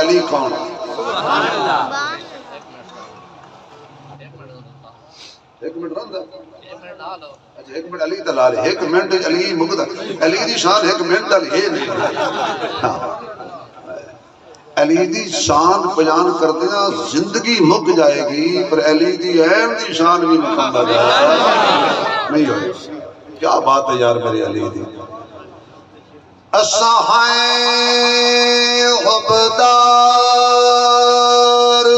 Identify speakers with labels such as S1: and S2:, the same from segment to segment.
S1: علی کون ہے؟ ایک منٹ رہندا اچھا ایک منٹ علی دلال ایک منٹ علی مقدر علی دی شان ایک منٹ علی ہے نہیں علی دی شان بیان کرتے ہیں زندگی مک جائے گی پر علی دی عین دی شان بھی مکمل نہیں ہوئے کیا بات ہے یار میرے علی دی اسہائیں غبدار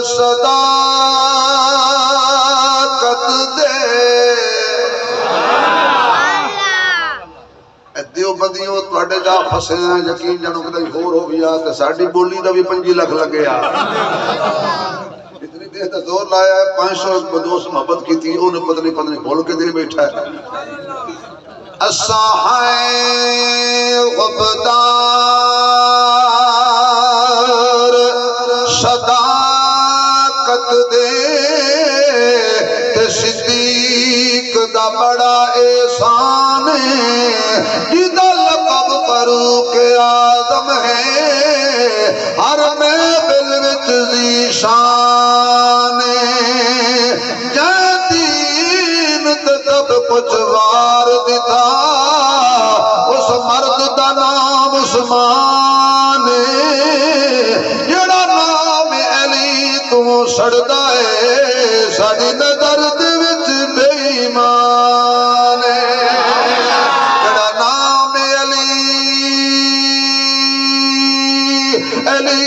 S1: صداقت دے دیوبندیوں تواڈے جا پھسے ہیں یقین جانو کدی ہور ہو گیا تے ساڈی بولی دا بھی 5 لاکھ لگیا اتنی دیر تے زور لایا ہے 500 بدوس محبت کی تھی انہیں پتہ نہیں بول کے دے بیٹھا ہے اسہائیں غبدار صداقت دے تے صدیق دا بڑا احسان جدا لقب فاروق اعظم ہے ہر محفل وچ ذیشان جے دین تے سب کچھ وار دتا اس مرد دا نام عثمان جڑا نام علی تو سڑدا ہے ساڈی نظر دے وچ بے ایمان جڑا نام علی علی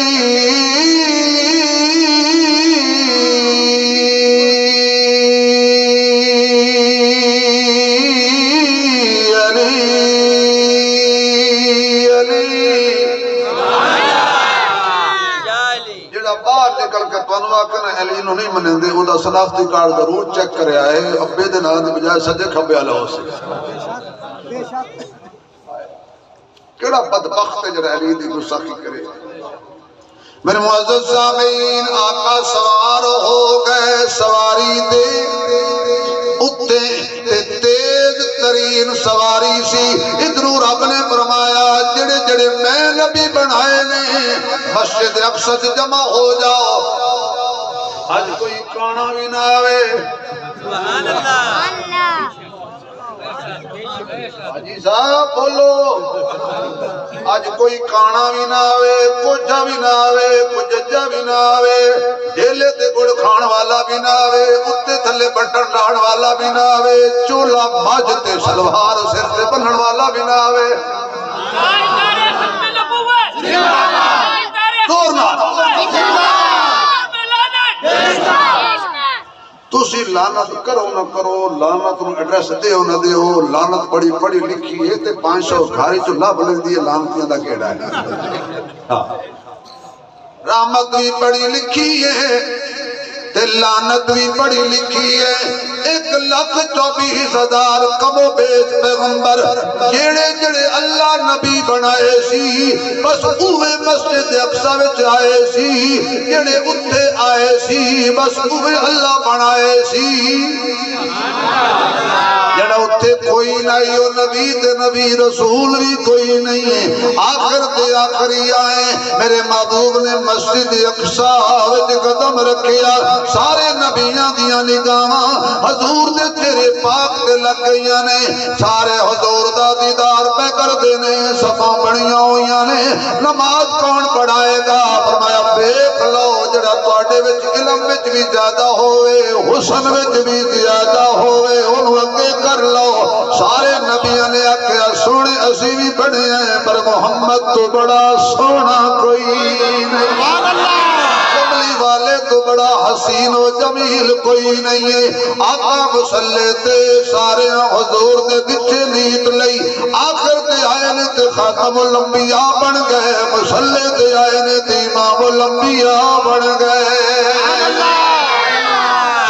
S1: علی نو نہیں منیں دے انہا صنافتی کارڈ ضرور چیک کرے آئے ابے دے نام دے بجائے سجے کھبے آلہ ہو سے کیڑا بدبخت ہے جڑا علی دی گستاخی کرے میرے معزز سامعین آقا سوار ہو گئے سواری دے اتے تیز ترین سواری سی ادھروں رب نے فرمایا جڑے جڑے میں نبی بنائے نے مسجد اقصی جمع ہو جاؤ آج کوئی کانا بھی نہ آوے سبحان اللہ حاجی صاحب بولو آج کوئی کانا بھی نہ آوے کوجا بھی نہ آوے کججا بھی نہ آوے ڈھیلے تے گڑ کھان والا بھی نہ آوے اتے تھلے بٹن ڈان والا بھی نہ آوے چولا ماج تے سلوار سر تے بنن والا بھی نہ آوے زور نہ تُسی لانت کرو نہ کرو لانت نو ایڈریس دیو نہ دیو لانت پڑی پڑی لکھی ہے تے 500 گھاری جو لب لگ دی ہے لانتیاں دا کیڑا ہے رحمت بھی پڑی لکھی ہے تے لانت بھی پڑی لکھی ہے 1,24,000 کم و بیش پیغمبر جڑے جڑے اللہ نبی بنائے سی بس اوہ مسجد اقصی وچ آئے سی جڑے اتھے آئے سی بس اوہ اللہ بنائے سی جڑا اتھے کوئی نہیں ہو نبی تے نبی رسول بھی کوئی نہیں ہے آخر تے آخری آئے میرے محبوب نے مسجد اقصی وچ قدم رکھیا سارے نبیاں دیاں نگاہاں حضور دے تیرے پاک دے لگ گئیاں نے سارے حضور دا دیدار پہ کر دینے صفاں بڑیاں ہویاں نے نماز کون پڑھائے گا فرمایا دیکھ لو جڑا تواڈے وچ علم وچ بھی زیادہ ہوئے حسن وچ بھی زیادہ ہوئے انہوں اگے کر لو سارے نبیاں نے آکھیا سونے اسی بھی بڑے ہیں پر محمد تو بڑا سونا کوئی نہیں کملی والے تو بڑا حسین و جمیل کوئی نہیں ہے آقا مسلح تے سارے حضور دے بچے نیت لئی آخر تے آئے نے تے خاتم الانبیاء بن گئے مسلح تے آئے نے تے امام الانبیاء بن گئے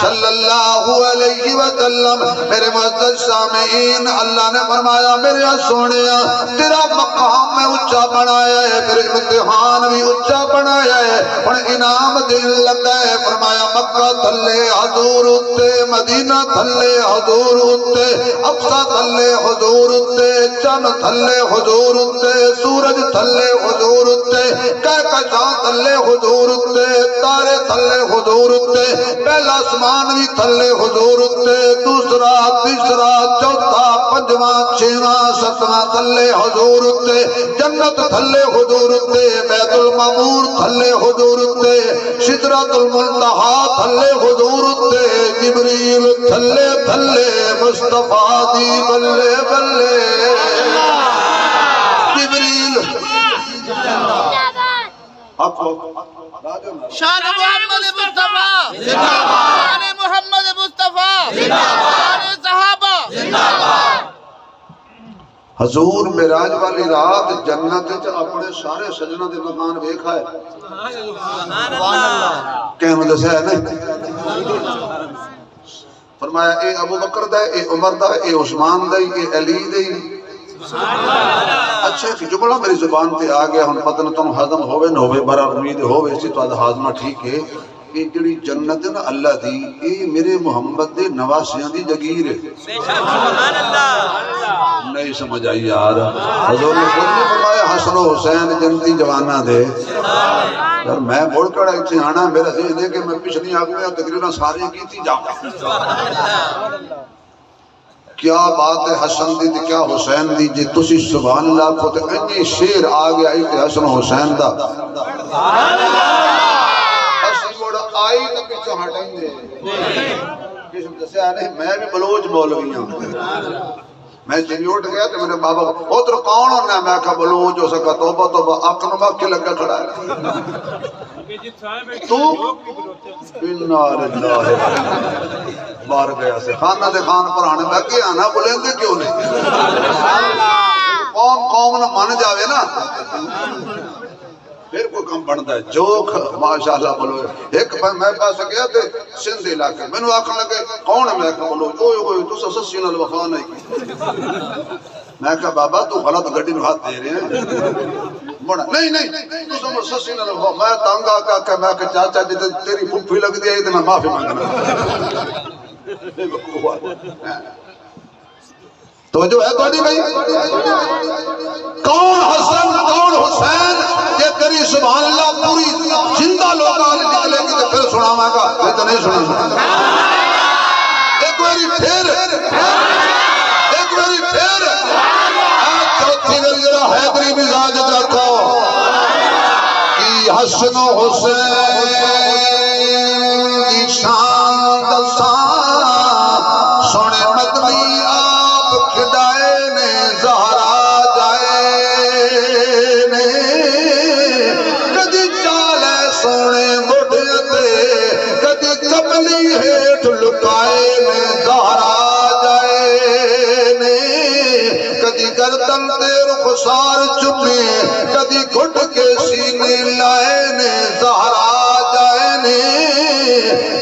S1: صلی اللہ علیہ وسلم میرے معزز سامعین اللہ نے فرمایا میرے سونیا تیرا مقام میں اچھا بنایا ہے میرے امتحان بھی اچھا بنایا ہے ہن انعام دین لگا ہے فرمایا مکہ تھلے حضور اتے مدینہ تھلے حضور اتے اقصی تھلے حضور اتے چن تھلے حضور اتے سورج تھلے حضور اتے کہکشاں تھلے حضور اتے تارے تھلے حضور اتے پہلا آسمان بھی تھلے حضور اتے دوسرا تیسرا چوتھا پنجواں چھواں ستواں تھلے حضور اتے جنت تھلے حضور اتے بیت المعمور تھلے حضور اتے سدرۃ المنتہا تھلے حضور اتے جبریل تھلے تھلے مصطفیٰ دی بلے بلے جبریل
S2: شان محمد مصطفیٰ شان محمد مصطفیٰ شان صحابہ
S1: حضور معراج والی رات جنت وچ اپنے سارے سجنا دے مکان ویکھا ہے کہنے دسیا ہے نہیں فرمایا اے ابو بکر دا اے عمر دا اے عثمان دا اے علی دا اچھا کہ جملہ میری زبان تے آ گیا ہن پتہ نہ تانوں ہضم ہوے نہ ہوے بڑا امید ہوے اسی تو ہاضمہ ٹھیک ہے یہ جڑی جنت ہے نا اللہ دی اے میرے محمد دے نواسیاں دی جگیر ہے سبحان اللہ نہیں سمجھ آئی یار حضور نے خود نے فرمایا حسن و حسین جنتی جوانہ دے یار میں مڑ کڑا اتنے آنا میرا ذہن ہے کہ میں پچھلی آگ میں تقریرا سارے کی تھی جاؤں کیا بات ہے حسن دی تے کیا حسین دی جی تسی سبحان اللہ کو تے انی شیر آ گیا ایک حسن و حسین دا اسی موڑا آئی تے پیچھے ہٹائیں دے کسم دسیا نہیں میں بھی بلوچ مولوی ہوں میں جنہی اٹھ گیا تو میرے بابا ادھر کون ہونا ہے میں کہا بلوچ ہو سکا توبہ توبہ اکن مکھ لگا کھڑا ہے تو انہا للہ بار گیا سے خانہ دے خان پر آنے میں کیا نا بولیں دے کیوں نہیں قوم نہ مان جاوے نا پھر کوئی کم بڑھتا ہے جوک ماشاءاللہ بولو ایک میں پاس گیا تھے سندھ علاقے میں نے آکھنے لگے کون ہے میں کہا بولو اوئے تو سسسی نہ وفا نہیں میں کہا بابا تو غلط گھڑی نو ہاتھ دے رہے ہیں بڑا نہیں تو سمجھ سسی نہ وفا میں تانگا کہ میں کہا چاچا جی تیری پھوپھی لگ دی ہے تو میں معافی مانگنا توجہ ہے توڑی بھائی کون حسن کون حسین یہ تیری سبحان اللہ پوری زندہ لوگاں نکلے گی تو پھر سناواں گا یہ تو نہیں سناواں ایک باری پھر چوتھی باری ذرا حیدری مزاج رکھو کہ حسن و حسین دی شان دساں سونے مدنی آپ کھڑائے نے زہرا جائے نے کدی چالے سونے مڈھتے کدی کبلی ہیٹھ لکائے نے زہرا جائے نے کدی گردن تے رخسار چمے کدی گھٹ کے سینے لائے نے زہرا جائے نے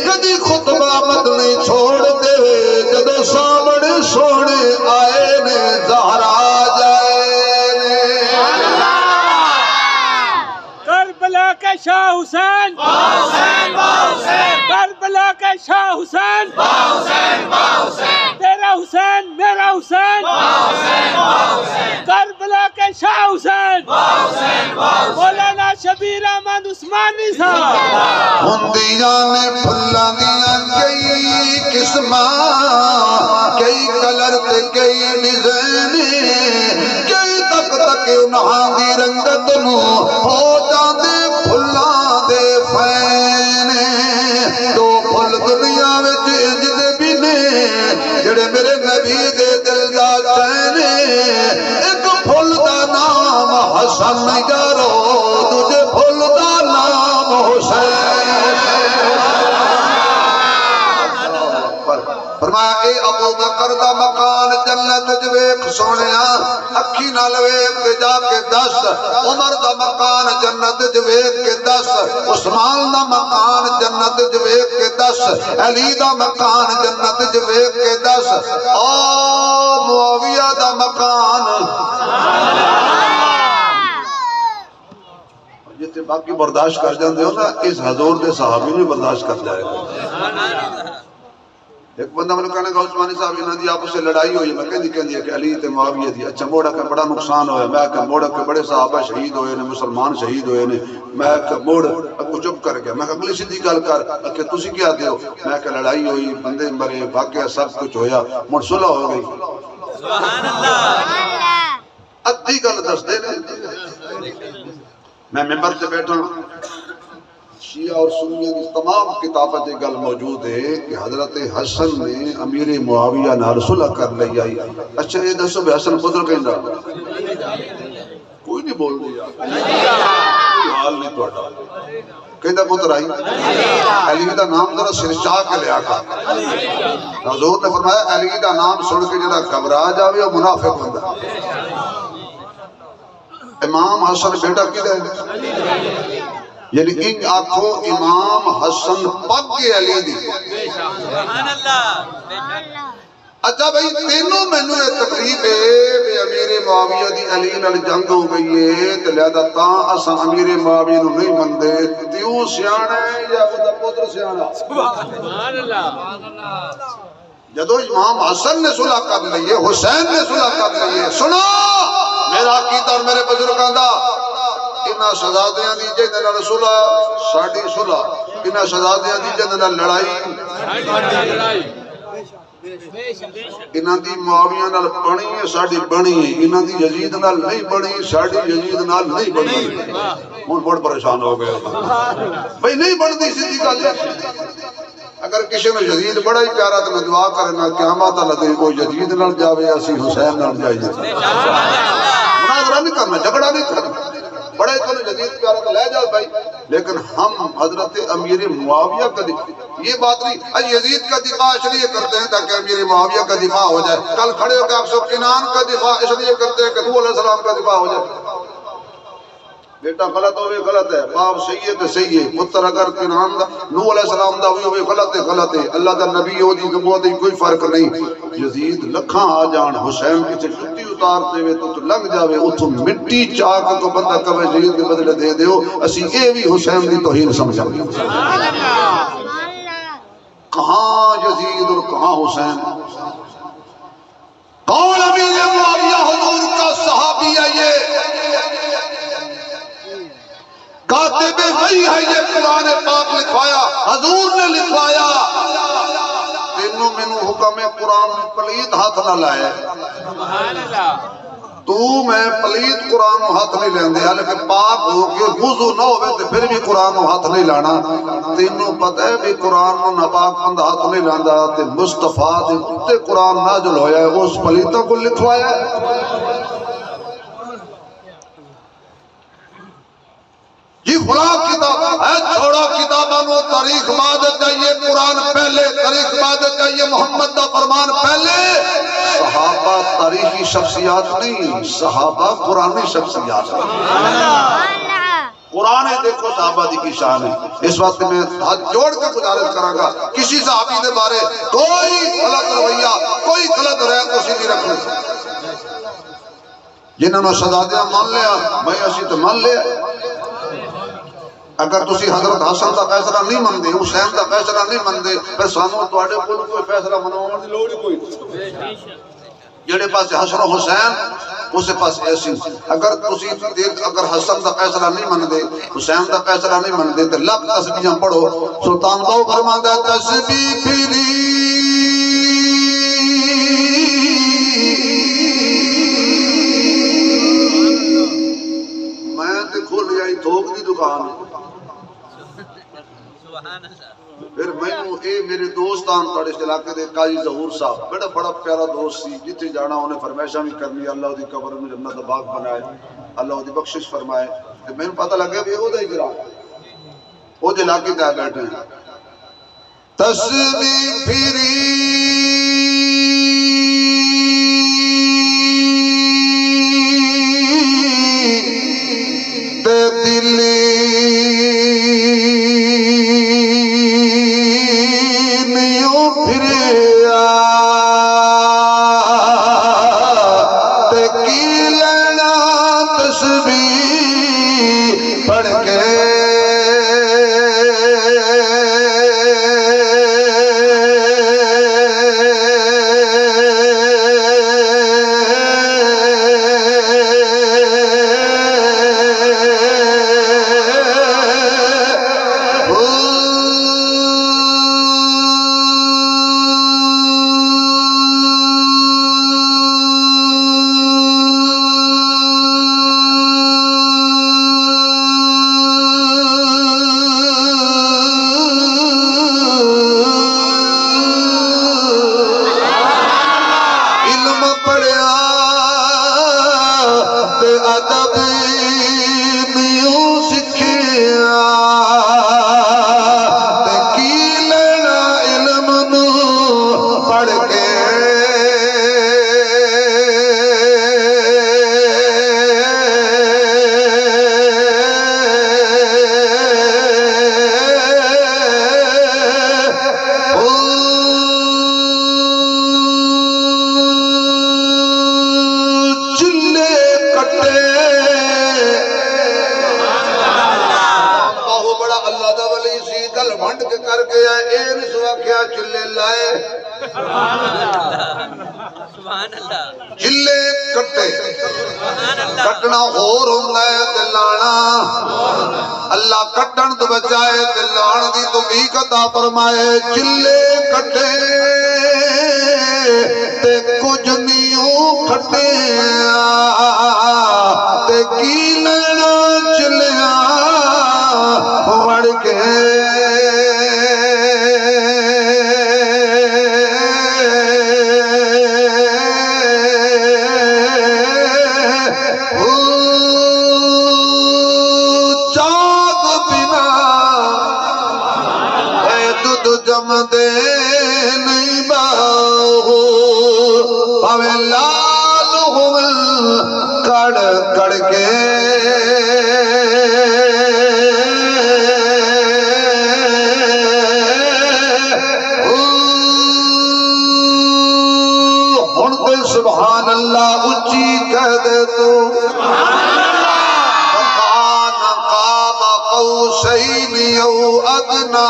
S1: کدی خطبہ مدنی چھوڑ دے جدو سامنے سونے آئے نے زہرا جائے نے
S3: کربلا کے شاہ حسین کربلا کے شاہ حسین تیرا حسین میرا حسین کربلا کے شاہ حسین مولانا شبیر احمد عثمانی صاحب
S1: ہندیاں نے پھلاں دیاں کئی قسماں کئی کلر تے کئی ڈیزائن کئی تک تک انہاں دی رنگت نو ہو جاندے پھلاں دے فین دو پھل دنیا وچ انج دے بھی نے جڑے میرے نبی دے دل دا چین ایک پھل دا نام حسن یارو دوجے پھل دا نام حسین فرمایا اے ابو بکر دا مکان جنت وچ ویکھ سونیا اکھی نال ویکھ تے جا کے دس عمر دا مکان جنت وچ ویکھ کے دس عثمان دا مکان جنت وچ ویکھ کے دس علی دا مکان جنت وچ ویکھ کے دس او معاویہ دا مکان جتے باقی برداشت کر جاندے ہو نا، اس حضور دے صحابی نہیں برداشت کر جائے گا۔ ایک بندہ میں نے کہنے کہ عثمانی صاحب انہاں دی آپس سے لڑائی ہوئی، میں کہندی ہے کہ علی تے معاویہ دی، اچھا موڑا کہ بڑا نقصان ہویا، میں کہ موڑا کہ بڑے صحابہ شہید ہوئے نے، مسلمان شہید ہوئے نے، میں کہ موڑ اگو چپ کر گیا، میں کہ اگلی سیدھی گل کر کہ تسی کیا دیو، میں کہ لڑائی ہوئی، بندے مرے، واقعہ سب کچھ ہویا، مڑ صلح ہو گئی۔
S2: سبحان اللہ۔
S1: ادھی گل دس دے نے، میں ممبر سے بیٹھا شیعہ اور سنیہ کی تمام کتابیں یہ گل موجود ہے کہ حضرت حسن نے امیر معاویہ نال صلح کر لی آئی۔ اچھا یہ دسو بے حسن پتر کہندا کوئی نہیں بول دیا، حال نہیں توڑا کہندا پتر آئی علی دا نام ذرا سر چاہ کے لیا کر۔ حضور نے فرمایا علی دا نام سن کے جڑا گھبرا جاوے وہ منافق بندہ۔ امام حسن بیٹا کدھر ہے؟ یعنی ان آنکھوں امام حسن پگ علی دی۔
S2: سبحان اللہ۔
S1: اچھا بھئی تینوں میں نے تقریب ہے کہ امیر معاویہ دی علی نال جنگ ہو گئی ہے تو لہذا تاں اسا امیر معاویہ نو نہیں مندے، تیوں سیانا ہے یا خدا پتر سیانا؟
S3: سبحان اللہ۔
S1: جدو امام حسن نے صلح کر لئیے، حسین نے صلح کر لئیے، سنو میرا عقیدہ اور میرے بزرگاں دا، انہاں شہزادیاں دی جہدے نال صلح ساڈی صلح، انہاں شہزادیاں دی جہدے نال لڑائی، انہاں دی معاویہ نال بنی ہے ساڈی بنی ہے، انہاں دی یزید نال نہیں بنی ساڈی یزید نال نہیں بنی۔ ہن بڑا پریشان ہو گئے بھئی نہیں بندی سیدھی گل ہے۔ اگر کسی نے یزید بڑا ہی پیارا تو میں دعا کرنا قیامت اللہ دے کو یزید نال جاوے اسی حسین نال جائیے۔ مناظرہ نہیں کرنا، جھگڑا نہیں کرنا، بڑے تو یزید پیارا تو لے جاؤ بھائی، لیکن ہم حضرت امیر معاویہ کا یہ بات نہیں، آج یزید کا دفاع اس لیے کرتے ہیں تاکہ امیر معاویہ کا دفاع ہو جائے، کل کھڑے ہو کہ آپ سب کنان کا دفاع اس لیے کرتے ہیں کہ نوح علیہ السلام کا دفاع ہو جائے۔ بیٹا غلط ہوئے غلط ہے، باپ صحیح ہے تو صحیح ہے، پتر اگر کنان دا نوح علیہ السلام دا ہوئے غلط ہے غلط ہے، اللہ دا نبی ہو دی نبوت دی کوئی فرق نہیں۔ یزید لکھاں آ جان حسین کی سے جتی اتارتے ہوئے تو لنگ جاوے اتھو مٹی چاک کو بندہ کبھے یزید کے بدلے دے دیو، اسی اے بھی حسین دی توہین سمجھا۔ کہاں یزید اور کہاں حسین؟ کون امیر معاویہ حضور کا صحابی ہے یہ؟ کاتب وحی ہے یہ، قرآن پاک لکھوایا حضور نے لکھوایا۔ تینوں میں نو حکم قرآن پلید ہاتھ نہ لائے،
S3: سبحان اللہ۔
S1: تو میں پلید قرآن ہاتھ نہیں لیندے، لیکن پاک ہو کے وضو نہ ہوئے تو پھر بھی قرآن ہاتھ نہیں لانا۔ تینوں پتہ ہے بھی قرآن ناپاک بند ہاتھ نہیں لاندا تے مصطفیٰ دے اتے قرآن نازل ہویا ہے، اس پلیدوں کو لکھوایا ہے۔ یہ خراب کتاب ہے، چھوڑا کتابانو، تاریخ بعد چاہیے، قرآن پہلے، تاریخ بعد چاہیے، محمد دا فرمان پہلے۔ صحابہ تاریخی شخصیات نہیں، صحابہ قرآنی شخصیات ہیں۔ قرآن دیکھو صحابہ دی کی شان ہے۔ اس وقت میں ہاتھ جوڑ کے گزارش کراں گا، کسی صحابی دے بارے کوئی غلط رویہ، کوئی غلط رائے کو سیدھی رکھنا۔ جنہوں نے شہزادیاں مان لیا، میں اسی تو مان لیا۔ اگر تسی حضرت حسن دا فیصلہ نہیں مندے، حسین دا فیصلہ نہیں مندے، پھر سانو تواڈے کول کوئی فیصلہ مناون دی لوڑ ہی کوئی نہیں۔ جڑے پاس حسن و حسین اسے پاس ایسی، اگر تسی اگر حسن دا فیصلہ نہیں مندے، حسین دا فیصلہ نہیں مندے تے لاکھ تسبیحاں پڑھو۔ سلطان باؤ فرماندا ہے تسبیح پھری میں تے کھول آئی تھوک دی دکان، پھر میں اے میرے دوستان تھوڑے اس علاقے دے قاضی ظہور صاحب بڑا پیارا دوست سی، جتھے جانا انہیں فرمائشاں بھی کرنی، اللہ دی قبر میں جنت دا باغ بنائے، اللہ دی بخشش فرمائے۔ تے میں پتہ لگا بھی او دا ہی گرا او دے علاقے تے بیٹھے ہیں۔ تسبیح پھری تے دلی پڑھ کے اللہ دا ولی سی گل ونڈ کے کر گیا اے نہیں سوا کیا چلے لائے
S2: سبحان اللہ
S1: چلے کٹے
S2: سبحان اللہ
S1: کٹنا ہور ہوندا ہے تے لانا اللہ کٹن تو بچائے تے لان دی توفیق عطا فرمائے چلے کٹے تے کچھ نیوں کھٹے تے کی لینا چلیا وڑ کے جم دے نہیں باہو پاوے لال ہوئے کڑ کڑ کے ہن تے سبحان اللہ اچھی کہہ دے تو فکان قاب قوسین او ادنا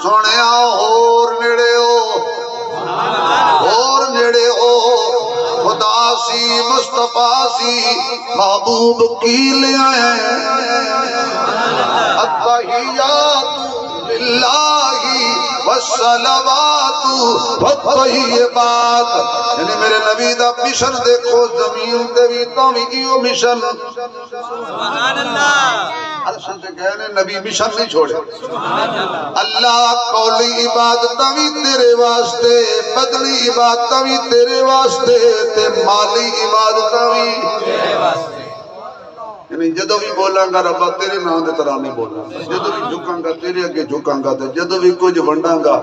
S1: سونیا اور نیڑے ہو خدا سی مصطفیٰ سی محبوب کی لے آئے التحیات للہ والصلوات والطیبات یعنی میرے نبی دا مشن دیکھو زمین دے بھی تو بھی کیوں مشن
S2: سبحان اللہ
S1: عرشن سے کہنے نبی مشن نہیں چھوڑے اللہ قولی عبادت بھی تیرے واسطے بدنی عبادت بھی تیرے واسطے تے مالی عبادت بھی تیرے واسطے یعنی جدو بھی بولاں گا ربا تیرے نام دے طرح نہیں بولاں گا جدو بھی جھکاں گا تیرے اگے جھکاں گا جدو بھی کچھ ونڈاں گا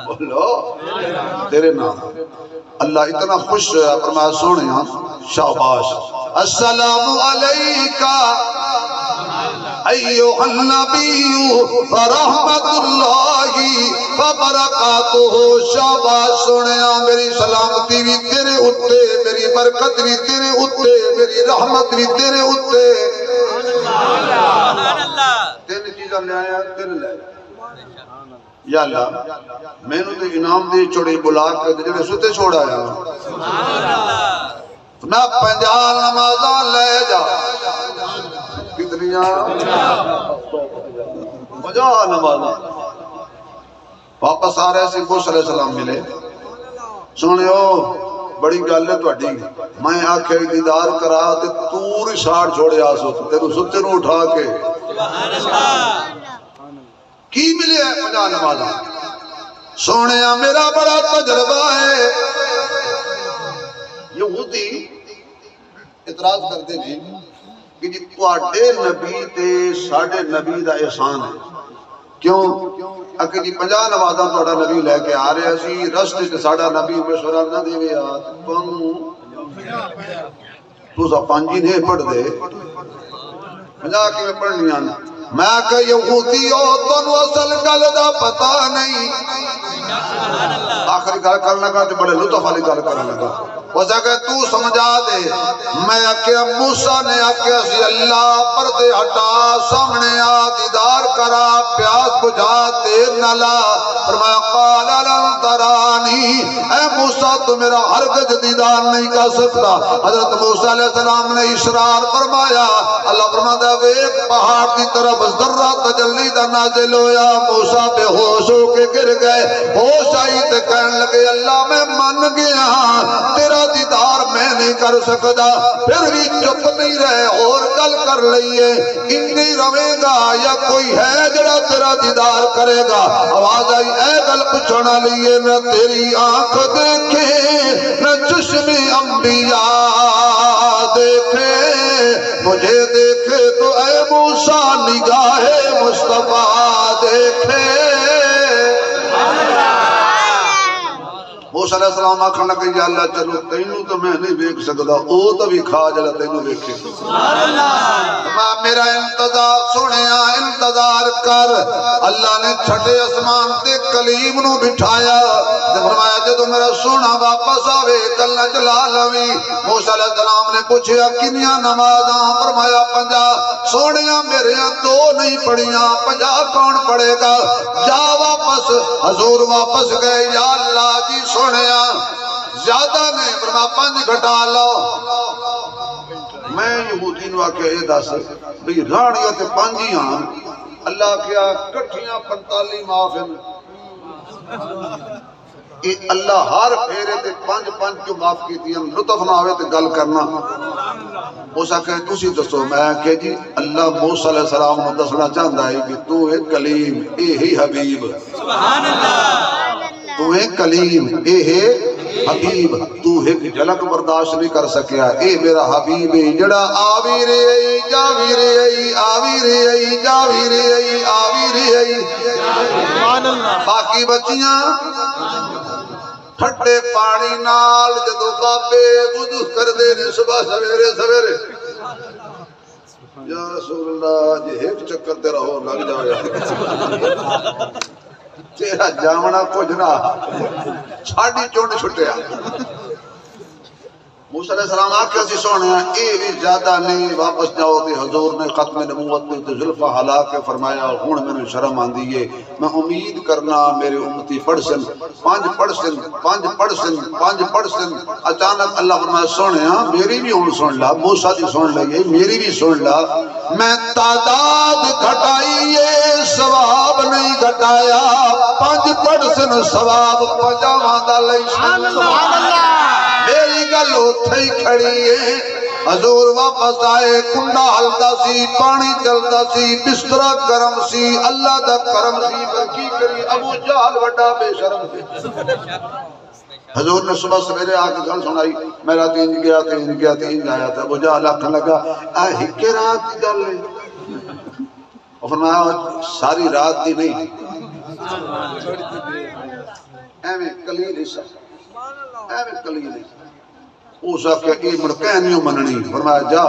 S1: بولو تیرے نام اللہ اتنا خوش ہے فرمایا سونے ہاں شاباش السلام علیکہ ایوہ النبی ورحمت اللہ وبرکاتہ شاباش سونے ہاں میری سلامتی بھی تیرے اتے میری برکت بھی تیرے اتے میری رحمت بھی تیرے اتے
S2: سبحان اللہ
S1: تین چیزاں لے آیا تین لے آیا یا اللہ میں نے تو انعام دی چھوڑی بلا کر جڑے ستے چھوڑا ہے نہ 50 نمازاں لے جا کتنیاں 50 نمازاں واپس آ رہے سے موسیٰ علیہ السلام ملے سنیو بڑی گل ہے تہاڈی میں آکھے دیدار کرا تے تور چھاڑ چھوڑے آسو تینوں ستے نوں اٹھا کے
S2: سبحان اللہ
S1: کی ملے ہے 50 نمازاں سونے میرا بڑا تجربہ ہے یہودی اعتراض کرتے ہیں کہ جی تواڈے نبی تے ساڈے نبی دا احسان ہے کیوں کہ جی 50 نمازاں تہاڈا نبی لے کے آ رہا سی رستے تے ساڈا نبی مشورہ نہ دیوے آ تساں 5 ہی نہیں پڑھ دے 50 کیویں پڑھنیاں میں کہ یہودیو تانوں اصل گل دا پتہ نہیں آخری گل کرنے لگا تو بڑے لطف والی گل کرنے لگا وہ کہ تو سمجھا دے میں آکھیا موسیٰ نے آکھیا سی اللہ پردے ہٹا سامنے آ دیدار کرا پیاس بجھا دیر نہ لا فرمایا قال لن ترانی اے موسیٰ تو میرا ہرگز دیدار نہیں کر سکتا حضرت موسیٰ علیہ السلام نے اصرار فرمایا اللہ فرماتا ہے ایک پہاڑ کی طرف ذرہ تجلی دا نازل ہویا موسیٰ بے ہوش ہو کے گر گئے ہوش آئی تے کہنے لگے اللہ میں من گیا تیرا دیدار میں نہیں کر سکتا پھر بھی چپ نہیں رہے اور گل کر لئیے انی روے گا یا کوئی ہے جڑا تیرا دیدار کرے گا آواز آئی اے گل پچھونا لئیے نہ تیری آنکھ دیکھے نہ چشم انبیاء دیکھے مجھے دیکھے تو اے موسیٰ نگاہ مصطفیٰ دیکھے موسیٰ علیہ السلام آکھن لگے یا اللہ چلو تینوں تو میں نہیں دیکھ سکتا او تو بھی کھا جڑا تینوں دیکھے میرا انتظار سنیا انتظار کر اللہ نے چھٹے اسمان تے کلیم نو بٹھایا فرمایا جدو میرا سونا واپس آوے گلاں چلا لوی موسیٰ علیہ السلام نے پوچھیا کنیاں نمازاں فرمایا 50 سونیا میرے دو نہیں پڑھیاں 50 کون پڑھے گا جا واپس حضور واپس گئے یا اللہ جی سونیا زیادہ نہیں فرما 5 گھٹا لو میں یہودی نو آکے یہ دس بھئی رانیاں تے 5 ہی ہاں اللہ کیا کٹھیاں 45 معاف ہیں کہ اللہ ہر پھیرے تے 5 کیوں معاف کی ہیں لطف نہ ہوئے تے گل کرنا موسیٰ کہے تُسی دسو میں کہ جی اللہ موسیٰ علیہ السلام نے دسنا چاہتا ہے کہ تو ایک کلیم اے ہی حبیب
S2: سبحان اللہ
S1: تو ایک کلیم اے ہے حبیب تو ایک جھلک برداشت نہیں کر سکیا اے میرا حبیب جڑا آوی رہی جاوی رہی آوی رہی جاوی رہی آوی رہی باقی بچیاں ٹھٹے پانی نال جدو بابے وضو کر دے نے صبح سویرے سویرے یا رسول اللہ جی ایک چکر تیرا ہو لگ جاوے تیرا جامنا کچھ نہ ساڑی چونڈ چھٹیا موسیٰ علیہ السلام آکے اسی سونے ہیں اے بھی زیادہ نہیں واپس جاؤ تے حضور نے ختم نبوت تے ظلفہ حلا کے فرمایا ہون میں نے شرم آن دیئے میں امید کرنا میرے امتی پڑھ سن 5 پڑھ سن 5 پڑھ سن 5 پڑھ سن اچانک اللہ فرمایا سونے ہیں میری بھی ہون سن لا موسیٰ دی سن لئیے میری بھی سن لا میں تعداد گھٹائیے ثواب نہیں گھٹایا 5 پڑھ سن ثواب 50 ماندہ لئی سبحان اللہ میری گل اتھے ہی کھڑی ہے حضور واپس آئے کنڈا ہلتا سی پانی چلتا سی بسترہ گرم سی اللہ دا کرم سی پر کی کری ابو جہل وڈا بے شرم سی حضور نے صبح سویرے آکے گل سنائی میرا تین گیا تین آیا تھا ابو جہل آکھن لگا اے ہکے رات کی گل ہے اور فرمایا ساری رات دی نہیں ایویں کلیل حصہ ایویں کلیل حصہ اوسا کہ ای مڑکینیوں مننی فرمایا جا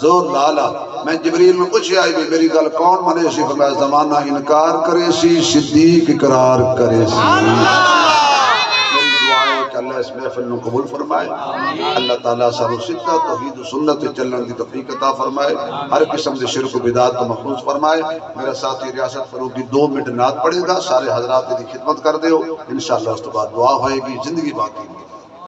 S1: زور لالا میں جبریل میں پوچھے آئی بھی میری گل کون منے سی فرمایا زمانہ انکار کرے سی صدیق اقرار کرے سی میری دعائیں کہ اللہ اس محفل نو قبول فرمائے اللہ تعالیٰ سارو سدہ توحید و سنت چلن دی توفیق عطا فرمائے ہر قسم دے شرک و بدعات کو محفوظ فرمائے میرا ساتھی ریاست فروغی 2 منٹ نعت پڑھے گا سارے حضرات دی خدمت کر دیو انشاءاللہ اس تو بعد دعا ہوئے گی زندگی باقی